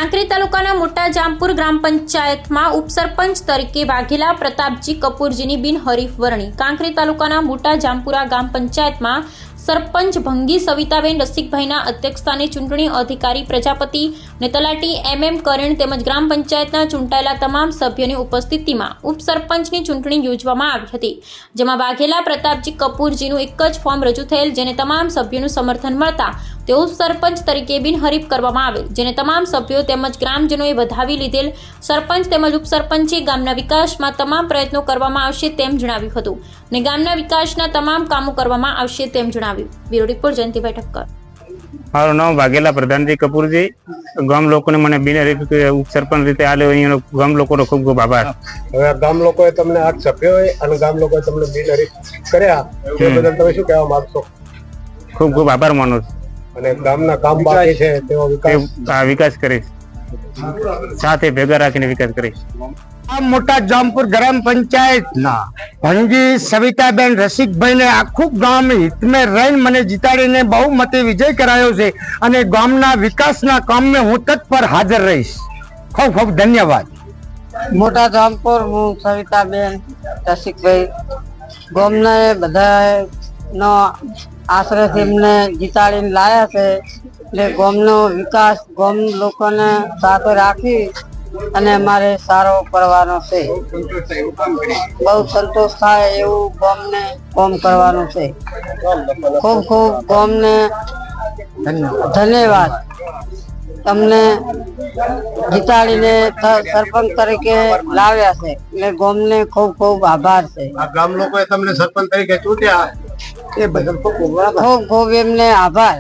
કાંકરી તાલુકાના મોટા જામપુર ગ્રામ પંચાયતમાં ઉપસરપંચ તરીકે વાઘેલા પ્રતાપજી કપૂરજીની બિનહરીફ વરણી। કાંકરી તાલુકાના મોટા જામપુરા ગ્રામ પંચાયતમાં સરપંચ ભંગી સવિતાબેન રસિકભાઈના અધ્યક્ષસ્થાને ચૂંટણી અધિકારી પ્રજાપતિ ને તલાટી MM કરેણ તેમજ ગ્રામ પંચાયતના ચૂંટાયેલા તમામ સભ્યોની ઉપસ્થિતિમાં ઉપસરપંચની ચૂંટણી યોજવામાં આવી હતી, જેમાં વાઘેલા પ્રતાપજી કપૂરજીનું એક જ ફોર્મ રજૂ થયેલ, જેને તમામ સભ્યોનું સમર્થન મળતા તેઓ સરપંચ તરીકે બિનહરીફ કરવામાં આવેલ, જેને તમામ સભ્યો તેમજ ગ્રામજનોએ વધાવી લીધેલ। સરપંચ તેમજ ઉપસરપંચે ગામના વિકાસમાં તમામ પ્રયત્નો કરવામાં આવશે તેમ જણાવ્યું હતું ને ગામના વિકાસના તમામ કામો કરવામાં આવશે તેમ જણાવ્યું। Bureau report Jayantibhai Thakkar. मारू नाम वाघेला प्रधानजी कपूरजी। गाम लोकोने मने बिनहरीफ उपसरपंच रीते आल्यो अहींनो गाम लोकोनो खूब खूब आभार। હવે ગામ લોકોએ તમને આ સભ્યોએ અને ગામ લોકોએ તમને બિનહરીફ કર્યા તે બદલ તમે શું કહેવા માંગશો? खूब खूब आभार मानु छुं અને ગામના કામ બાકી છે તેઓ विकास करीश, साथे भेगा राखीने विकास करीश। मोटा जामपुर ग्राम पंचायत ना भंगी सविताबेन रसिकभाई ने आखू गाम हित में रहीने मने जीताडीने बहुमते विजय करायो छे अने गामना विकासना काम में हूँ तत्पर हाजर रहीश। खूब खूब धन्यवाद। मोटा जामपुर हूँ सविताबेन रसिकभाई गामना बधानो आश्रय एमने जीताडीने लाया छे એટલે ગામનો વિકાસ ગામ લોકોને સાથે રાખી અને અમારે સારો કરવાનો છે। બહુ સંતોષ થાય એવું ગામને કામ કરવાનું છે। ખૂબ ખૂબ ગામને ધન્યવાદ। તમને જીતાડીને સરપંચ તરીકે લાવ્યા છે એટલે ગામને ખૂબ ખૂબ આભાર છે। આ ગામ લોકોએ તમને સરપંચ તરીકે ચૂંટ્યા એ બદલ ખૂબ ખૂબ ખૂબ એમને આભાર।